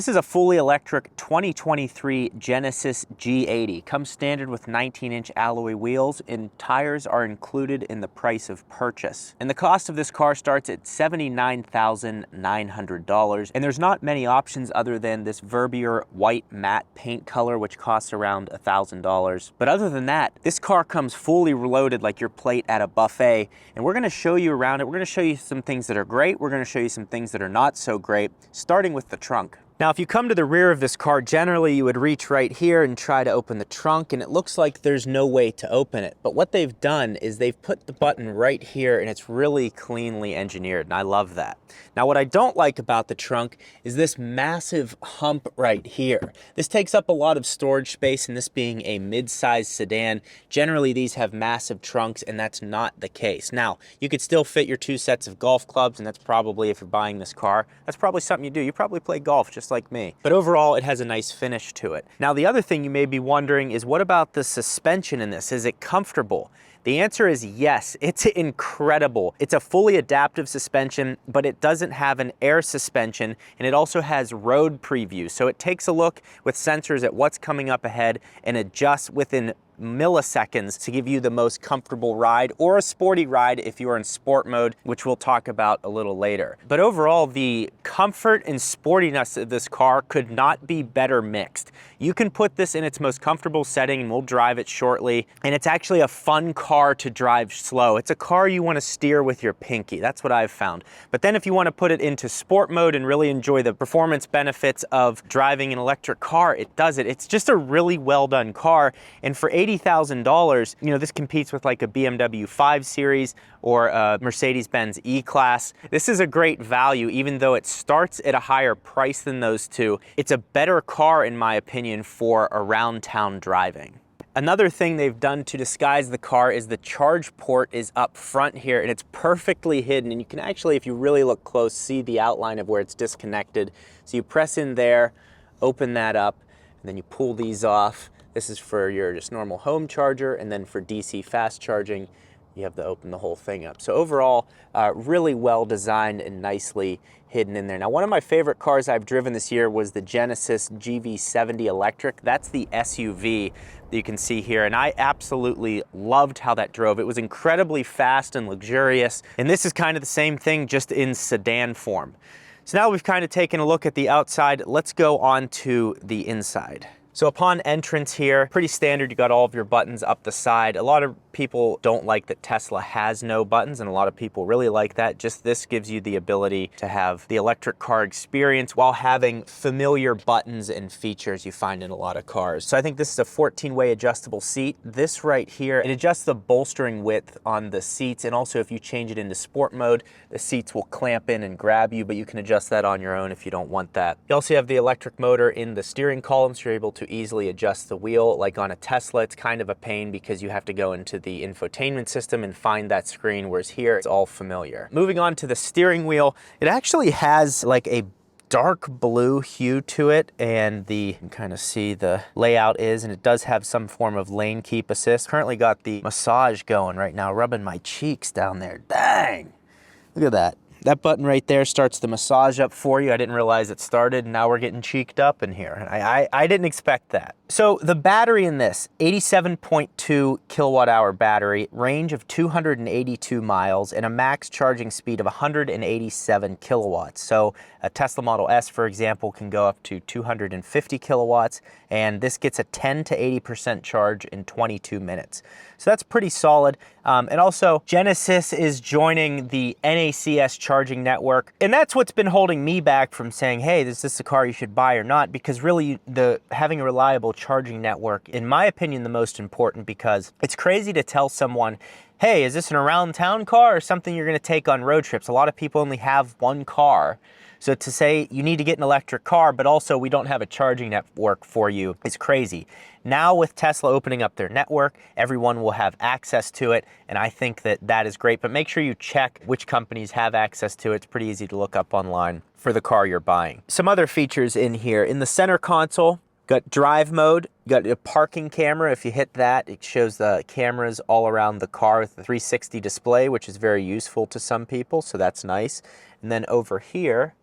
This is a fully electric 2023 Genesis G80. Comes standard with 19-inch alloy wheels, and tires are included in the price of purchase. And the cost of this car starts at $79,900. And there's not many options other than this Verbier white matte paint color, which costs around $1,000. But other than that, this car comes fully loaded like your plate at a buffet. And we're going to show you around it. We're going to show you some things that are great. We're going to show you some things that are not so great, starting with the trunk. Now, if you come to the rear of this car, generally you would reach right here and try to open the trunk, and it looks like there's no way to open it. But what they've done is they've put the button right here, and it's really cleanly engineered, and I love that. Now, what I don't like about the trunk is this massive hump right here. This takes up a lot of storage space, and this being a mid-size sedan, generally these have massive trunks, and that's not the case. Now, you could still fit your 2 sets of golf clubs, and that's probably, if you're buying this car, that's probably something you do. You probably play golf just like me. But overall, it has a nice finish to it. Now, the other thing you may be wondering is, what about the suspension in this? Is it comfortable? The answer is yes, it's incredible. It's a fully adaptive suspension, but it doesn't have an air suspension, and it also has road preview. So it takes a look with sensors at what's coming up ahead and adjusts within milliseconds to give you the most comfortable ride, or a sporty ride if you are in sport mode, which we'll talk about a little later. But overall, the comfort and sportiness of this car could not be better mixed. You can put this in its most comfortable setting, and we'll drive it shortly, and it's actually a fun car to drive slow. It's a car you want to steer with your pinky. That's what I've found. But then if you want to put it into sport mode and really enjoy the performance benefits of driving an electric car, it does it. It's just a really well done car, and for $80,000, you know, this competes with like a BMW 5 Series or a Mercedes-Benz E-Class. This is a great value, even though it starts at a higher price than those two. It's a better car, in my opinion, for around town driving. Another thing they've done to disguise the car is the charge port is up front here, and it's perfectly hidden, and you can actually, if you really look close, see the outline of where it's disconnected. So you press in there, open that up, and then you pull these off. This is for your just normal home charger, and then for DC fast charging, you have to open the whole thing up. So overall, really well designed and nicely hidden in there. Now, one of my favorite cars I've driven this year was the Genesis GV70 electric. That's the SUV that you can see here, and I absolutely loved how that drove. It was incredibly fast and luxurious, and this is kind of the same thing, just in sedan form. So now we've kind of taken a look at the outside. Let's go on to the inside. So upon entrance here, pretty standard, you got all of your buttons up the side. A lot of people don't like that Tesla has no buttons, and a lot of people really like that. Just this gives you the ability to have the electric car experience while having familiar buttons and features you find in a lot of cars. So I think this is a 14-way adjustable seat. This right here, it adjusts the bolstering width on the seats, and also if you change it into sport mode, the seats will clamp in and grab you, but you can adjust that on your own if you don't want that. You also have the electric motor in the steering column, so you're able to easily adjust the wheel. Like on a Tesla, it's kind of a pain because you have to go into the infotainment system and find that screen, whereas here it's all familiar. Moving on to the steering wheel, it actually has like a dark blue hue to it, and you can kind of see the layout is, and it does have some form of lane keep assist. Currently got the massage going right now, rubbing my cheeks down there. Dang, look at that. That button right there starts the massage up for you. I didn't realize it started, and now we're getting cheeked up in here. I didn't expect that. So the battery in this, 87.2 kilowatt hour battery, range of 282 miles, and a max charging speed of 187 kilowatts. So a Tesla Model S, for example, can go up to 250 kilowatts, and this gets a 10 to 80% charge in 22 minutes. So that's pretty solid. And also, Genesis is joining the NACS charging network, and that's what's been holding me back from saying, hey, is this a car you should buy or not? Because really, having a reliable charging network, in my opinion, the most important, because it's crazy to tell someone, hey, is this an around town car or something you're going to take on road trips? A lot of people only have one car. So to say you need to get an electric car, but also we don't have a charging network for you, is crazy. Now with Tesla opening up their network, everyone will have access to it, and I think that that is great. But make sure you check which companies have access to it. It's pretty easy to look up online for the car you're buying. Some other features in here. In the center console, got drive mode, got a parking camera. If you hit that, it shows the cameras all around the car with the 360 display, which is very useful to some people, so that's nice. And then over here,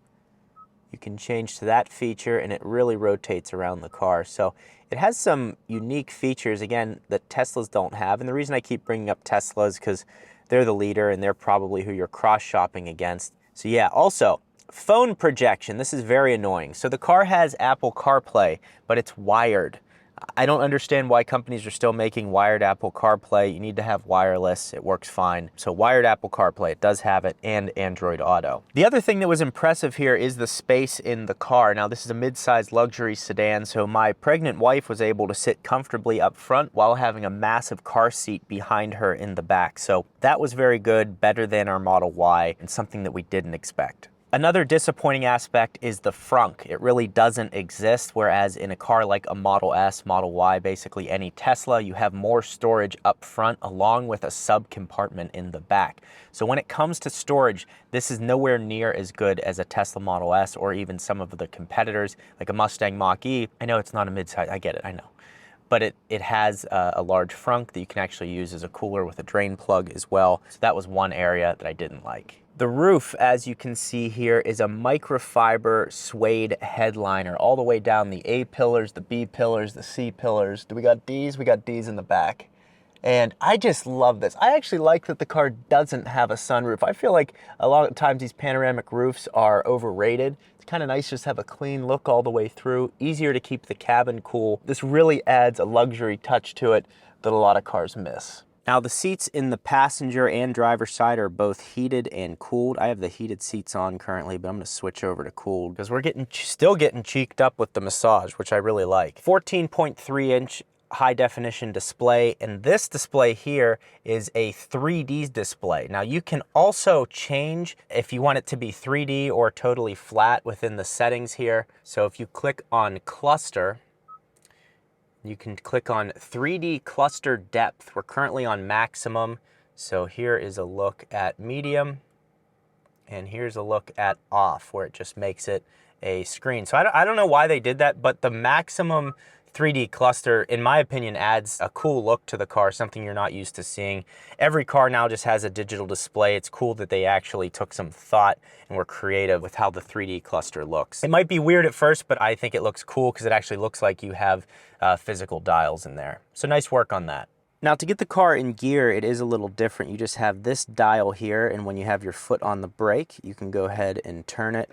you can change to that feature and it really rotates around the car. So it has some unique features, again, that Teslas don't have. And the reason I keep bringing up Tesla is because they're the leader and they're probably who you're cross-shopping against. So yeah, also, phone projection. This is very annoying. So the car has Apple CarPlay, but it's wired. I don't understand why companies are still making wired Apple CarPlay. You need to have wireless. It works fine. So wired Apple CarPlay, it does have it, and Android Auto. The other thing that was impressive here is the space in the car. Now, this is a mid-size luxury sedan, so my pregnant wife was able to sit comfortably up front while having a massive car seat behind her in the back. So that was very good, better than our Model Y, and something that we didn't expect. Another disappointing aspect is the frunk. It really doesn't exist, whereas in a car like a Model S, Model Y, basically any Tesla, you have more storage up front along with a sub-compartment in the back. So when it comes to storage, this is nowhere near as good as a Tesla Model S or even some of the competitors like a Mustang Mach-E. I know it's not a midsize, I get it, I know. But it has a large frunk that you can actually use as a cooler with a drain plug as well. So that was one area that I didn't like. The roof, as you can see here, is a microfiber suede headliner all the way down the A pillars, the B pillars, the C pillars. Do we got D's? We got D's in the back. And I just love this. I actually like that the car doesn't have a sunroof. I feel like a lot of times these panoramic roofs are overrated. It's kind of nice just to have a clean look all the way through, easier to keep the cabin cool. This really adds a luxury touch to it that a lot of cars miss. Now the seats in the passenger and driver side are both heated and cooled. I have the heated seats on currently, but I'm gonna switch over to cooled because we're still getting cheeked up with the massage, which I really like. 14.3-inch high definition display, and this display here is a 3D display. Now you can also change if you want it to be 3D or totally flat within the settings here. So if you click on cluster, you can click on 3D cluster depth. We're currently on maximum. So here is a look at medium, and here's a look at off, where it just makes it a screen. So I don't know why they did that, but the maximum 3D cluster, in my opinion, adds a cool look to the car, something you're not used to seeing. Every car now just has a digital display. It's cool that they actually took some thought and were creative with how the 3D cluster looks. It might be weird at first, but I think it looks cool because it actually looks like you have physical dials in there. So nice work on that. Now to get the car in gear, it is a little different. You just have this dial here, and when you have your foot on the brake, you can go ahead and turn it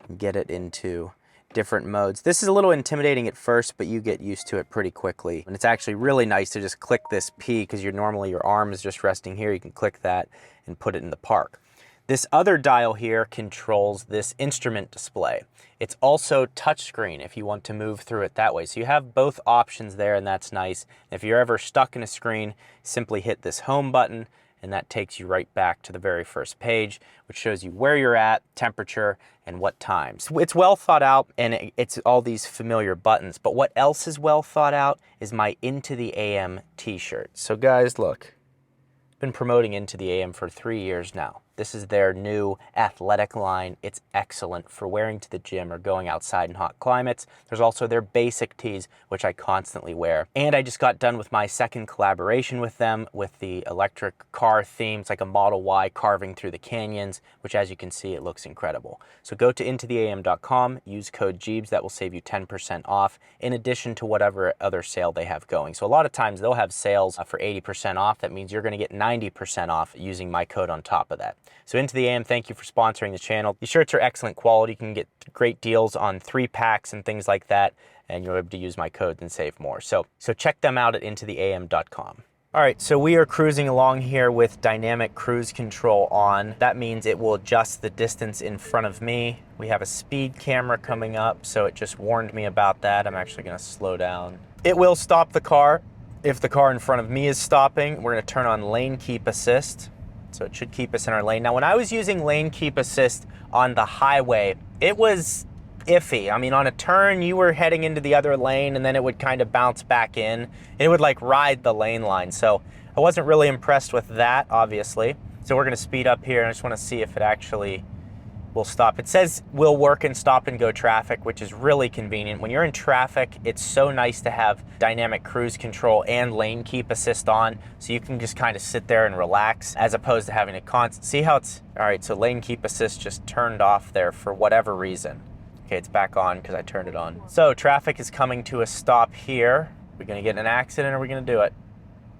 and get it into different modes. This is a little intimidating at first, but you get used to it pretty quickly. And it's actually really nice to just click this P because normally your arm is just resting here. You can click that and put it in the park. This other dial here controls this instrument display. It's also touchscreen if you want to move through it that way. So you have both options there, and that's nice. If you're ever stuck in a screen, simply hit this home button, and that takes you right back to the very first page, which shows you where you're at, temperature, and what time. So it's well thought out, and it's all these familiar buttons. But what else is well thought out is my Into the AM t-shirt. So guys, look, I've been promoting Into the AM for 3 years now. This is their new athletic line. It's excellent for wearing to the gym or going outside in hot climates. There's also their basic tees, which I constantly wear. And I just got done with my second collaboration with them with the electric car theme. It's like a Model Y carving through the canyons, which as you can see, it looks incredible. So go to intotheam.com, use code Gjeebs. That will save you 10% off in addition to whatever other sale they have going. So a lot of times they'll have sales for 80% off. That means you're gonna get 90% off using my code on top of that. So Into the AM, thank you for sponsoring the channel. These shirts are excellent quality. You can get great deals on 3-packs and things like that, and you're able to use my code and save more. So check them out at intotheam.com. All right, so we are cruising along here with dynamic cruise control on. That means it will adjust the distance in front of me. We have a speed camera coming up, so it just warned me about that. I'm actually gonna slow down. It will stop the car if the car in front of me is stopping. We're gonna turn on lane keep assist. So it should keep us in our lane. Now, when I was using lane keep assist on the highway, it was iffy. I mean, on a turn, you were heading into the other lane and then it would kind of bounce back in. It would like ride the lane line. So I wasn't really impressed with that, obviously. So we're gonna speed up here and I just wanna see if it actually will stop. It says will work in stop and go traffic, which is really convenient. When you're in traffic, it's so nice to have dynamic cruise control and lane keep assist on, so you can just kind of sit there and relax as opposed to having to see how it's, all right, so lane keep assist just turned off there for whatever reason. Okay, it's back on because I turned it on. So traffic is coming to a stop here. We're gonna get in an accident or are we gonna do it?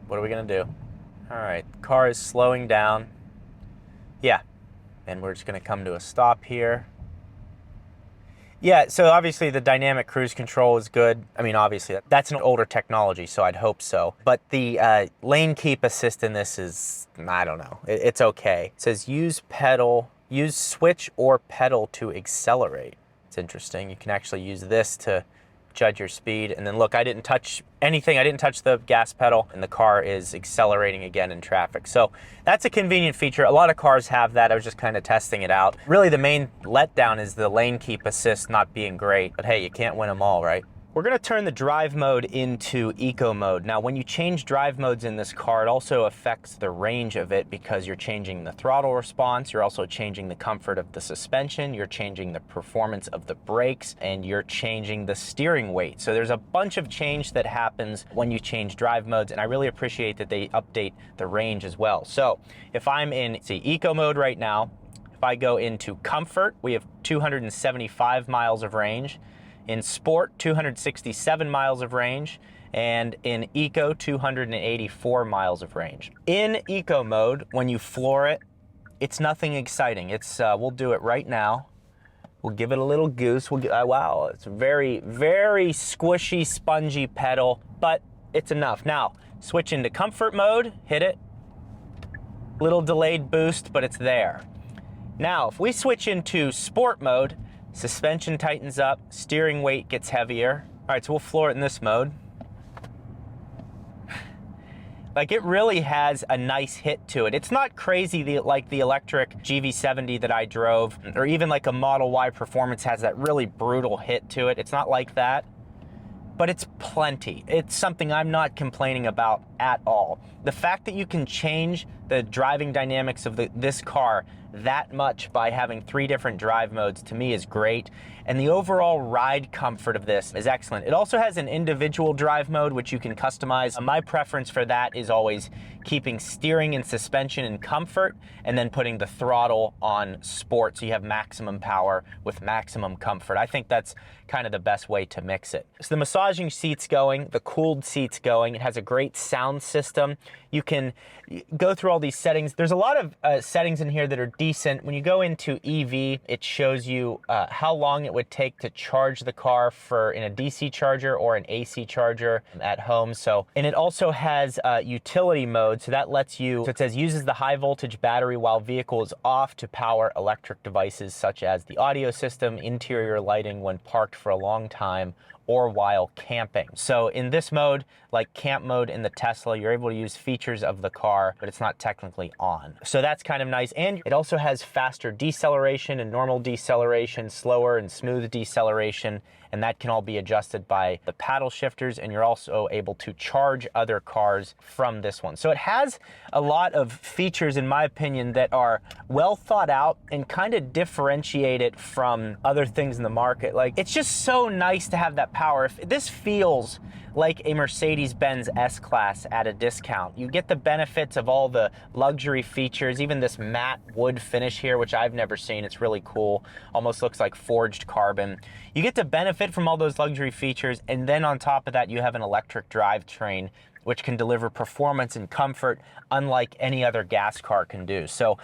What are we gonna do? All right, the car is slowing down. Yeah, and we're just gonna come to a stop here. Yeah, so obviously the dynamic cruise control is good. I mean, obviously that's an older technology, so I'd hope so. But the lane keep assist in this is, I don't know, it's okay. It says use switch or pedal to accelerate. It's interesting. You can actually use this to judge your speed. And then look, I didn't touch anything. I didn't touch the gas pedal and the car is accelerating again in traffic. So that's a convenient feature. A lot of cars have that. I was just kind of testing it out. Really the main letdown is the lane keep assist not being great, but hey, you can't win them all, right? We're gonna turn the drive mode into eco mode. Now, when you change drive modes in this car, it also affects the range of it because you're changing the throttle response, you're also changing the comfort of the suspension, you're changing the performance of the brakes, and you're changing the steering weight. So there's a bunch of change that happens when you change drive modes, and I really appreciate that they update the range as well. So if I'm in, see, eco mode right now, if I go into comfort, we have 275 miles of range. In Sport, 267 miles of range, and in Eco, 284 miles of range. In Eco mode, when you floor it, it's nothing exciting. It's we'll do it right now. We'll give it a little goose. Wow, it's a very, very squishy, spongy pedal, but it's enough. Now, switch into comfort mode, hit it. Little delayed boost, but it's there. Now, if we switch into Sport mode, suspension tightens up, steering weight gets heavier. All right, so we'll floor it in this mode. Like, it really has a nice hit to it. It's not crazy like the electric GV70 that I drove, or even like a Model Y Performance has that really brutal hit to it. It's not like that, but it's plenty. It's something I'm not complaining about at all. The fact that you can change the driving dynamics of this car that much by having 3 different drive modes, to me, is great. And the overall ride comfort of this is excellent. It also has an individual drive mode, which you can customize. My preference for that is always keeping steering and suspension in comfort, and then putting the throttle on sport so you have maximum power with maximum comfort. I think that's kind of the best way to mix it. So the massaging seat's going, the cooled seat's going. It has a great sound system. You can go through all these settings. There's a lot of settings in here that are decent. When you go into EV, it shows you how long it would take to charge the car in a DC charger or an AC charger at home. So, and it also has utility mode. So that lets you, so it says uses the high voltage battery while vehicle is off to power electric devices such as the audio system, interior lighting when parked for a long time, or while camping. So in this mode, like camp mode in the Tesla, you're able to use features of the car, but it's not technically on. So that's kind of nice. And it also has faster deceleration and normal deceleration, slower and smooth deceleration, and that can all be adjusted by the paddle shifters, and you're also able to charge other cars from this one. So it has a lot of features, in my opinion, that are well thought out and kind of differentiate it from other things in the market. Like, it's just so nice to have that power. This feels like a Mercedes-Benz S-Class at a discount. You get the benefits of all the luxury features, even this matte wood finish here, which I've never seen. It's really cool. Almost looks like forged carbon. You get to benefit from all those luxury features, and then on top of that, you have an electric drivetrain, which can deliver performance and comfort unlike any other gas car can do. So,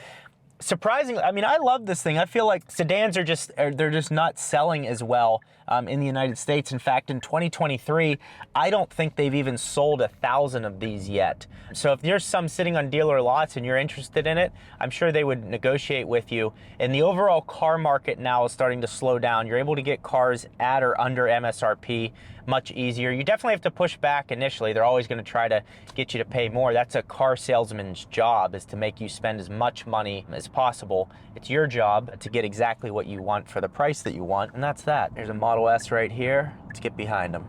surprisingly, I mean, I love this thing. I feel like sedans they're just not selling as well in the United States. In fact, in 2023, I don't think they've even sold 1,000 of these yet. So if there's some sitting on dealer lots and you're interested in it, I'm sure they would negotiate with you. And the overall car market now is starting to slow down. You're able to get cars at or under MSRP much easier. You definitely have to push back initially. They're always going to try to get you to pay more. That's a car salesman's job, is to make you spend as much money as possible. It's your job to get exactly what you want for the price that you want, and that's that. There's a Model S right here. Let's get behind them.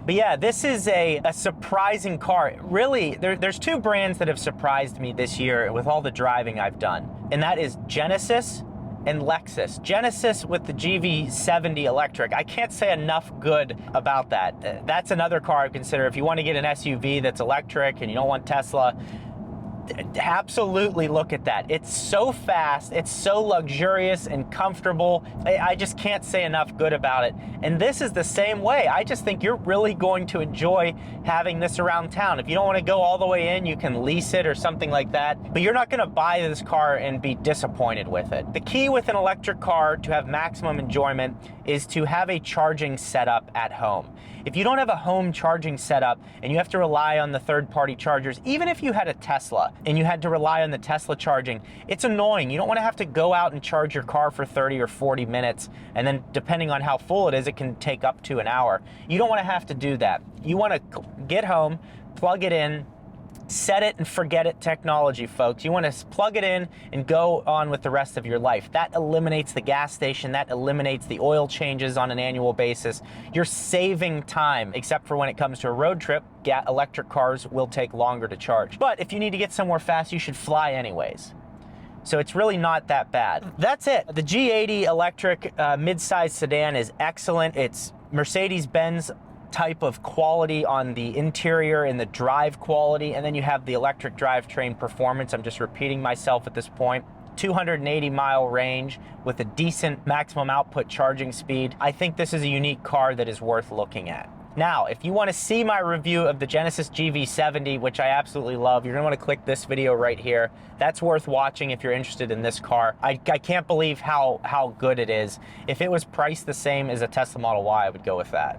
But yeah, this is a surprising car. Really, there's 2 brands that have surprised me this year with all the driving I've done, and that is Genesis and Lexus. Genesis with the GV70 electric. I can't say enough good about that. That's another car I consider if you want to get an SUV that's electric and you don't want Tesla. Absolutely look at that. It's so fast, it's so luxurious and comfortable. I just can't say enough good about it. And this is the same way. I just think you're really going to enjoy having this around town. If you don't want to go all the way in, you can lease it or something like that, but you're not going to buy this car and be disappointed with it. The key with an electric car to have maximum enjoyment is to have a charging setup at home. If you don't have a home charging setup and you have to rely on the third-party chargers, even if you had a Tesla and you had to rely on the Tesla charging, it's annoying. You don't want to have to go out and charge your car for 30 or 40 minutes, and then depending on how full it is, it can take up to an hour. You don't want to have to do that. You want to get home, plug it in, set it and forget it technology, folks. You want to plug it in and go on with the rest of your life. That eliminates the gas station. That eliminates the oil changes on an annual basis. You're saving time, except for when it comes to a road trip. Electric cars will take longer to charge. But if you need to get somewhere fast, you should fly anyways. So it's really not that bad. That's it. The G80 electric mid-size sedan is excellent. It's Mercedes-Benz type of quality on the interior and the drive quality, and then you have the electric drivetrain performance. I'm just repeating myself at this point. 280-mile range with a decent maximum output charging speed. I think this is a unique car that is worth looking at. Now, if you want to see my review of the Genesis GV70, which I absolutely love, you're going to want to click this video right here. That's worth watching if you're interested in this car. I can't believe how good it is. If it was priced the same as a Tesla Model Y, I would go with that.